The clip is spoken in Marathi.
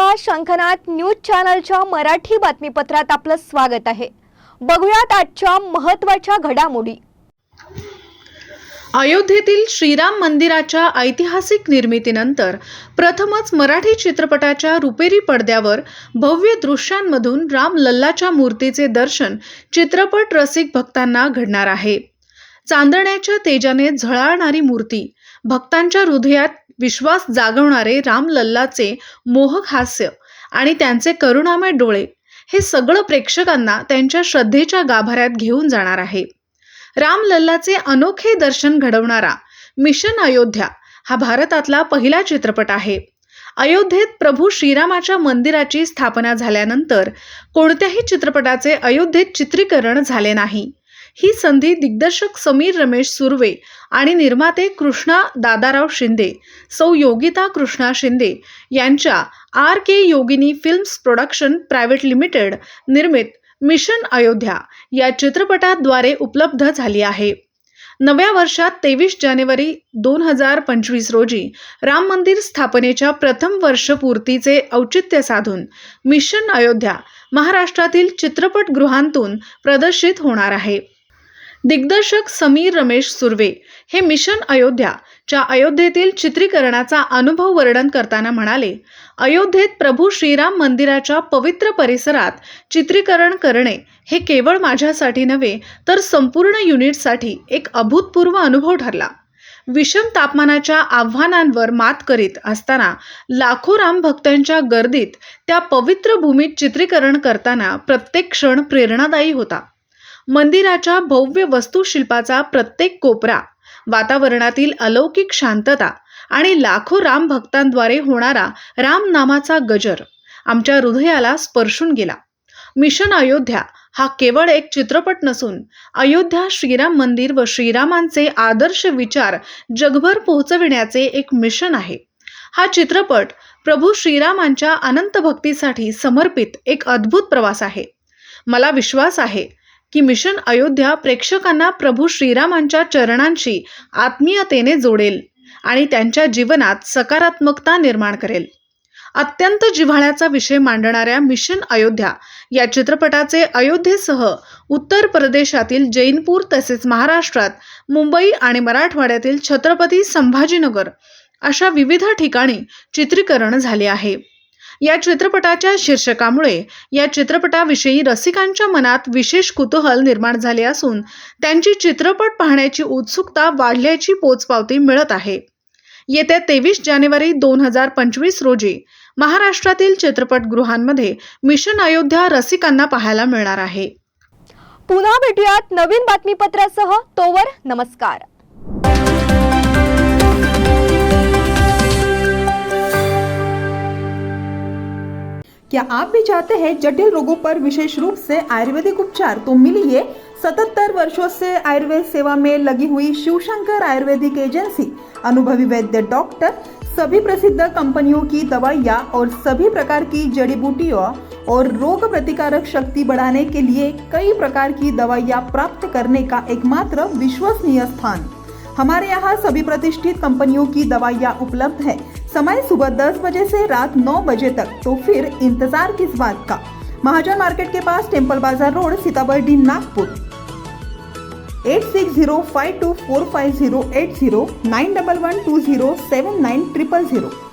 नमस्कार, शंखनाद न्यूज चॅनलच्या मराठी बातमीपत्रात आपलं स्वागत आहे। बघूयात आजच्या महत्त्वाच्या घडामोडी। अयोध्येतील श्रीराम मंदिराच्या ऐतिहासिक निर्मितीनंतर प्रथमच मराठी चित्रपटाच्या रुपेरी पडद्यावर भव्य दृश्यांमधून राम लल्लाच्या मूर्तीचे दर्शन चित्रपट रसिक भक्तांना घडणार आहे। चांदण्याच्या तेजाने झळाळणारी मूर्ती, भक्तांच्या हृदयात विश्वास जागवणारे राम लल्लाचे मोहक हास्य आणि त्यांचे करुणामय डोळे, हे सगळं प्रेक्षकांना त्यांच्या श्रद्धेच्या गाभाऱ्यात घेऊन जाणार आहे। राम लल्लाचे अनोखे दर्शन घडवणारा मिशन अयोध्या हा भारतातला पहिला चित्रपट आहे। अयोध्येत प्रभू श्रीरामाच्या मंदिराची स्थापना झाल्यानंतर कोणत्याही चित्रपटाचे अयोध्येत चित्रीकरण झाले नाही। ही संधी दिग्दर्शक समीर रमेश सुर्वे आणि निर्माते कृष्णा दादाराव शिंदे, सौ योगिता कृष्णा शिंदे यांच्या RK योगिनी फिल्म्स प्रोडक्शन प्रायव्हेट लिमिटेड निर्मित मिशन अयोध्या या चित्रपटाद्वारे उपलब्ध झाली आहे। नव्या वर्षात 23 जानेवारी 2025 रोजी राम मंदिर स्थापनेच्या प्रथम वर्षपूर्तीचे औचित्य साधून मिशन अयोध्या महाराष्ट्रातील चित्रपटगृहांतून प्रदर्शित होणार आहे। दिग्दर्शक समीर रमेश सुर्वे हे मिशन अयोध्या च्या अयोध्येतील चित्रीकरणाचा अनुभव वर्णन करताना म्हणाले, अयोध्येत प्रभू श्रीराम मंदिराच्या पवित्र परिसरात चित्रीकरण करणे हे केवळ माझ्यासाठी नव्हे तर संपूर्ण युनिटसाठी एक अभूतपूर्व अनुभव ठरला। विषम तापमानाच्या आव्हानांवर मात करीत असताना लाखो राम भक्तांच्या गर्दीत त्या पवित्र भूमीत चित्रीकरण करताना प्रत्येक क्षण प्रेरणादायी होता। मंदिराच्या भव्य वास्तुशिल्पाचा प्रत्येक कोपरा, वातावरणातील अलौकिक शांतता आणि लाखो राम भक्तांद्वारे होणारा राम नामाचा गजर आमच्या हृदयाला स्पर्शून गेला। मिशन अयोध्या हा केवळ एक चित्रपट नसून अयोध्या श्रीराम मंदिर व श्रीरामांचे आदर्श विचार जगभर पोहोचविण्याचे एक मिशन आहे। हा चित्रपट प्रभू श्रीरामांच्या अनंत भक्तीसाठी समर्पित एक अद्भुत प्रवास आहे। मला विश्वास आहे की मिशन अयोध्या प्रेक्षकांना प्रभू श्रीरामांच्या चरणांशी आत्मीयतेने जोडेल आणि त्यांच्या जीवनात सकारात्मकता निर्माण करेल। अत्यंत जिव्हाळ्याचा विषय मांडणाऱ्या मिशन अयोध्या या चित्रपटाचे अयोध्येसह उत्तर प्रदेशातील जैनपूर तसेच महाराष्ट्रात मुंबई आणि मराठवाड्यातील छत्रपती संभाजीनगर अशा विविध ठिकाणी चित्रीकरण झाले आहे। या चित्रपटाच्या शीर्षकामुळे या चित्रपटाविषयी रसिकांच्या मनात विशेष कुतूहल निर्माण झाले असून त्यांची चित्रपट पाहण्याची उत्सुकता वाढल्याची पोचपावती मिळत आहे। येत्या 23 जानेवारी 2025 रोजी महाराष्ट्रातील चित्रपटगृहांमध्ये मिशन अयोध्या रसिकांना पाहायला मिळणार आहे। पुन्हा भेटूयात नवीन बातमीपत्रासह, तोवर नमस्कार। क्या आप भी चाहते हैं जटिल रोगों पर विशेष रूप से आयुर्वेदिक उपचार? तो मिलिए 77 वर्षों से आयुर्वेद सेवा में लगी हुई शिवशंकर आयुर्वेदिक एजेंसी। अनुभवी वैद्य डॉक्टर, सभी प्रसिद्ध कंपनियों की दवाइयाँ और सभी प्रकार की जड़ी बूटियों और रोग प्रतिकारक शक्ति बढ़ाने के लिए कई प्रकार की दवाइयाँ प्राप्त करने का एकमात्र विश्वसनीय स्थान। हमारे यहाँ सभी प्रतिष्ठित कंपनियों की दवाइयाँ उपलब्ध है। समय सुबह 10 बजे से रात 9 बजे तक, तो फिर इंतजार किस बात का। महाजन मार्केट के पास, टेम्पल बाजार रोड, सीताबर्डी, नागपुर। 8605245080 9112079000।